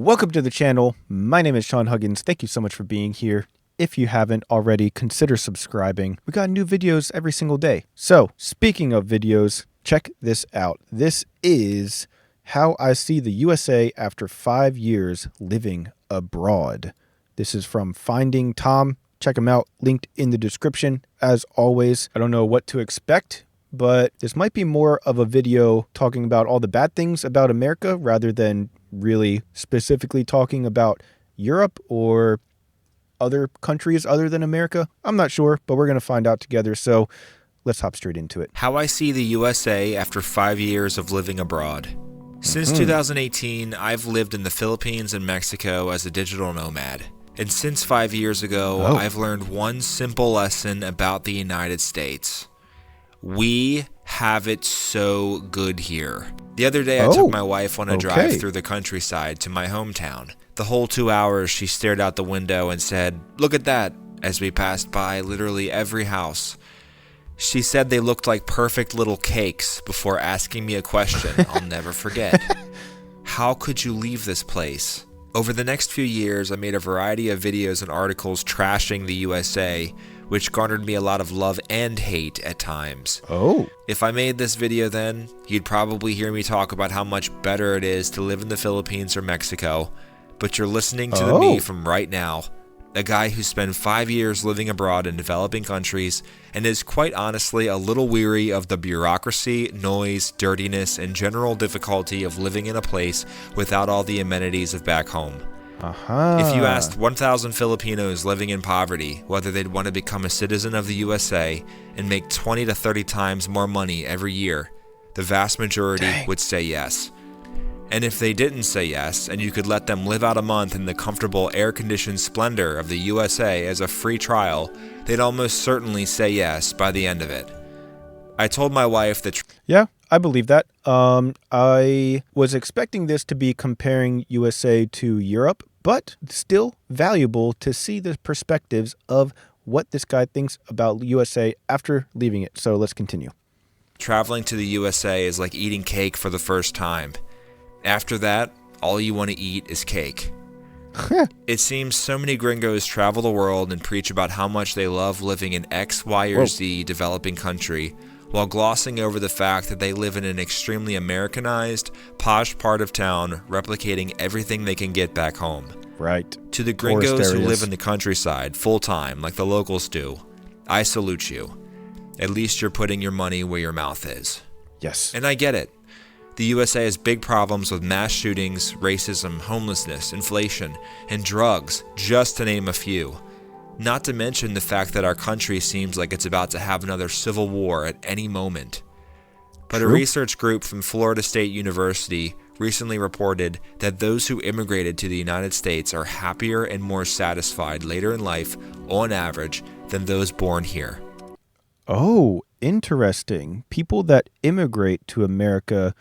Welcome to the channel. My name is Sean Huggins. Thank you so much for being here. If you haven't already, consider subscribing. We got new videos every single day. So, speaking of videos, check this out. This is how I see the USA after 5 years living abroad. This is from Finding Tom. Check him out, linked in the description. As always, I don't know what to expect, but this might be more of a video talking about all the bad things about America rather than really specifically talking about Europe or other countries other than America. I'm not sure, but we're going to find out together. So let's hop straight into it. How I see the USA after 5 years of living abroad. Since 2018, I've lived in the Philippines and Mexico as a digital nomad. And since 5 years ago, I've learned one simple lesson about the United States. We have it so good here. The other day, I took my wife on a drive through the countryside to my hometown. The whole 2 hours, she stared out the window and said, "Look at that," as we passed by literally every house. She said they looked like perfect little cakes before asking me a question I'll never forget. How could you leave this place? Over the next few years, I made a variety of videos and articles trashing the USA, which garnered me a lot of love and hate at times. If I made this video then, you'd probably hear me talk about how much better it is to live in the Philippines or Mexico, but you're listening to the me from right now, a guy who spent 5 years living abroad in developing countries and is quite honestly a little weary of the bureaucracy, noise, dirtiness, and general difficulty of living in a place without all the amenities of back home. If you asked 1,000 Filipinos living in poverty whether they'd want to become a citizen of the USA and make 20 to 30 times more money every year, the vast majority would say yes. And if they didn't say yes, and you could let them live out a month in the comfortable air-conditioned splendor of the USA as a free trial, they'd almost certainly say yes by the end of it. I told my wife that... Yeah, I believe that. I was expecting this to be comparing USA to Europe, but still valuable to see the perspectives of what this guy thinks about USA after leaving it. So let's continue. Traveling to the USA is like eating cake for the first time. After that, all you want to eat is cake. It seems so many gringos travel the world and preach about how much they love living in X, Y, or Z developing country, while glossing over the fact that they live in an extremely Americanized, posh part of town, replicating everything they can get back home. Right. To the gringos who live in the countryside full-time, like the locals do, I salute you. At least you're putting your money where your mouth is. Yes. And I get it. The USA has big problems with mass shootings, racism, homelessness, inflation, and drugs, just to name a few. Not to mention the fact that our country seems like it's about to have another civil war at any moment. But a research group from Florida State University recently reported that those who immigrated to the United States are happier and more satisfied later in life, on average, than those born here. Oh, interesting. People that immigrate to America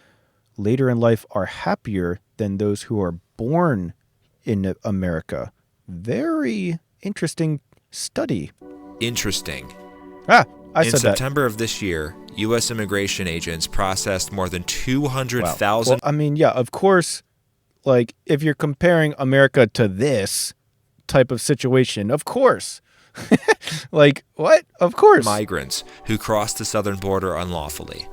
later in life are happier than those who are born in America. Very interesting study. Interesting. I said In that. September of this year, U.S. immigration agents processed more than 200,000... Well, I mean, yeah, of course, like, if you're comparing America to this type of situation, of course. Like, what? Of course. Migrants who crossed the southern border unlawfully.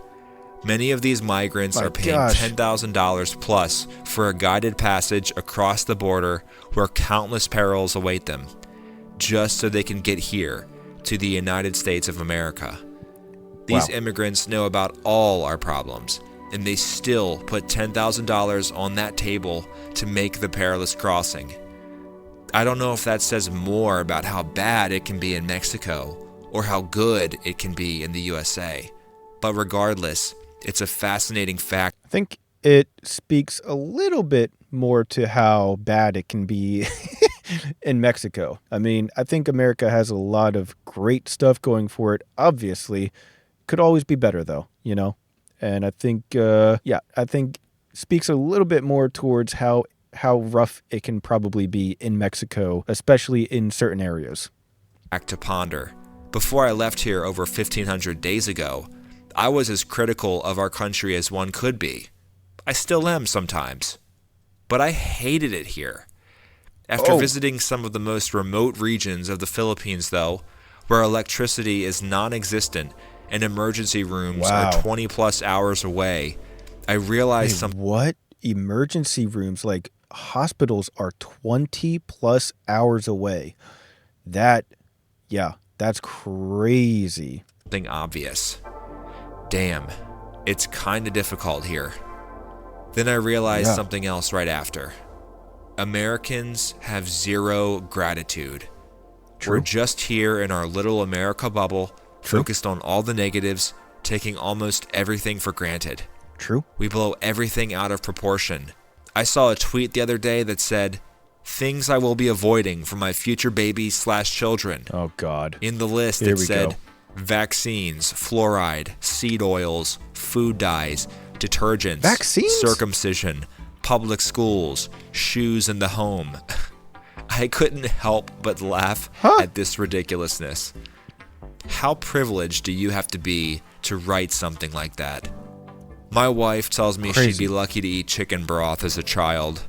Many of these migrants are paying $10,000 plus for a guided passage across the border where countless perils await them, just so they can get here to the United States of America. These immigrants know about all our problems, and they still put $10,000 on that table to make the perilous crossing. I don't know if that says more about how bad it can be in Mexico or how good it can be in the USA, but regardless, it's a fascinating fact. I think it speaks a little bit more to how bad it can be in Mexico. I mean, I think America has a lot of great stuff going for it. Obviously, could always be better though, you know? And I think, I think speaks a little bit more towards how rough it can probably be in Mexico, especially in certain areas. To ponder. Before I left here over 1,500 days ago, I was as critical of our country as one could be. I still am sometimes. but I hated it here. After visiting some of the most remote regions of the Philippines, though, where electricity is non-existent and emergency rooms are 20 plus hours away, I realized something. What? Emergency rooms, like hospitals, are 20 plus hours away. That's crazy. Something obvious. Damn, it's kind of difficult here. Then I realized something else right after. Americans have zero gratitude. True. We're just here in our little America bubble, focused on all the negatives, taking almost everything for granted. True. We blow everything out of proportion. I saw a tweet the other day that said, "Things I will be avoiding for my future babies/children." Oh, God. In the list, it said vaccines, fluoride, seed oils, food dyes, detergents, circumcision, public schools, shoes in the home. I couldn't help but laugh at this ridiculousness. How privileged do you have to be to write something like that? My wife tells me she'd be lucky to eat chicken broth as a child.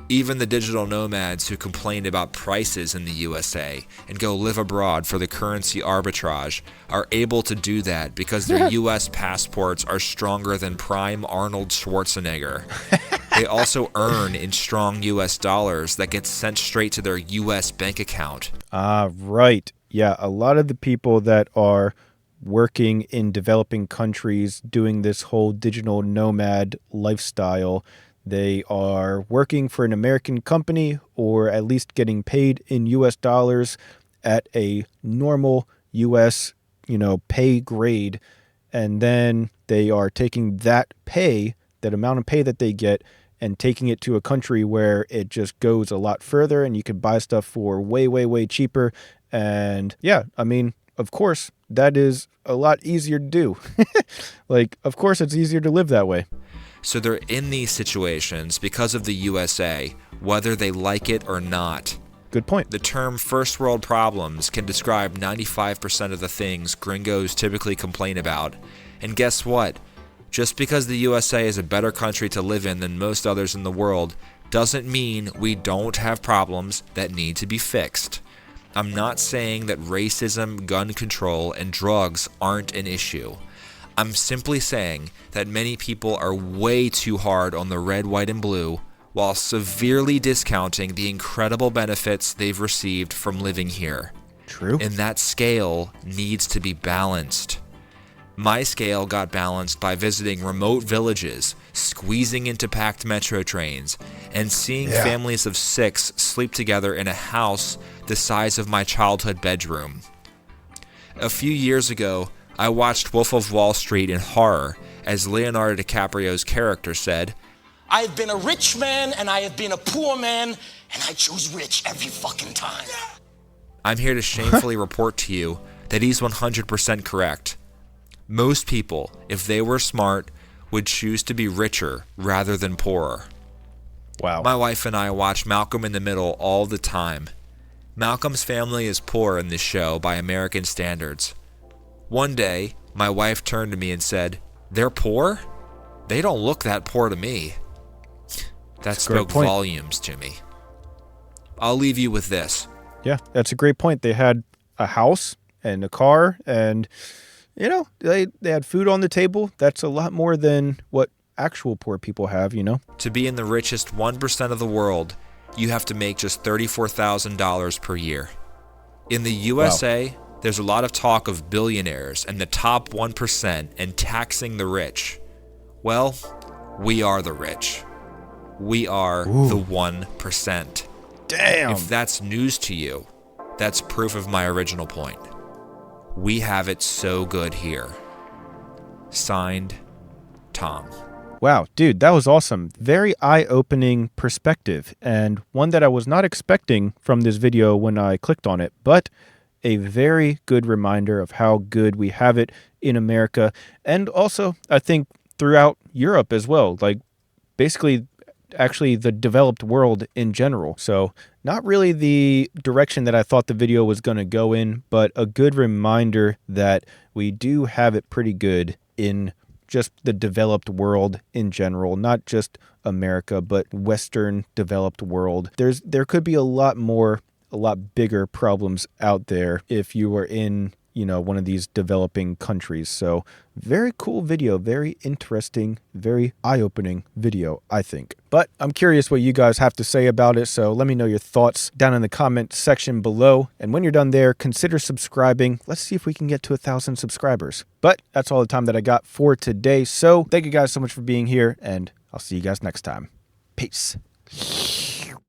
Even the digital nomads who complain about prices in the USA and go live abroad for the currency arbitrage are able to do that because their US passports are stronger than prime Arnold Schwarzenegger. They also earn in strong US dollars that get sent straight to their US bank account. Right. Yeah, a lot of the people that are working in developing countries doing this whole digital nomad lifestyle, they are working for an American company or at least getting paid in US dollars at a normal US, pay grade. And then they are taking that amount of pay that they get, and taking it to a country where it just goes a lot further and you can buy stuff for way, way, way cheaper. And of course, that is a lot easier to do. Of course, it's easier to live that way. So they're in these situations because of the USA, whether they like it or not. Good point. The term first world problems can describe 95% of the things gringos typically complain about. And guess what? Just because the USA is a better country to live in than most others in the world doesn't mean we don't have problems that need to be fixed. I'm not saying that racism, gun control, and drugs aren't an issue. I'm simply saying that many people are way too hard on the red, white, and blue while severely discounting the incredible benefits they've received from living here. True. And that scale needs to be balanced. My scale got balanced by visiting remote villages, squeezing into packed metro trains, and seeing families of 6 sleep together in a house the size of my childhood bedroom. A few years ago, I watched Wolf of Wall Street in horror as Leonardo DiCaprio's character said, "I have been a rich man and I have been a poor man, and I choose rich every fucking time." I'm here to shamefully report to you that he's 100% correct. Most people, if they were smart, would choose to be richer rather than poorer. Wow. My wife and I watch Malcolm in the Middle all the time. Malcolm's family is poor in this show by American standards. One day, my wife turned to me and said, "They're poor? They don't look that poor to me." That spoke volumes to me. I'll leave you with this. Yeah, that's a great point. They had a house and a car and, they had food on the table. That's a lot more than what actual poor people have, To be in the richest 1% of the world, you have to make just $34,000 per year. In the USA, there's a lot of talk of billionaires and the top 1% and taxing the rich. Well, we are the rich. We are the 1%. Damn. If that's news to you, that's proof of my original point. We have it so good here. Signed, Tom. Wow, dude, that was awesome. Very eye-opening perspective, and one that I was not expecting from this video when I clicked on it, but a very good reminder of how good we have it in America, and also, I think, throughout Europe as well. Basically, actually the developed world in general. So not really the direction that I thought the video was going to go in, but a good reminder that we do have it pretty good in just the developed world in general, not just America, but Western developed world. There could be a lot bigger problems out there if you were in, one of these developing countries. So very cool video, very interesting, very eye-opening video, I think. But I'm curious what you guys have to say about it, so let me know your thoughts down in the comment section below. And when you're done there, consider subscribing. Let's see if we can get to 1,000 subscribers. But that's all the time that I got for today. So thank you guys so much for being here, and I'll see you guys next time. Peace.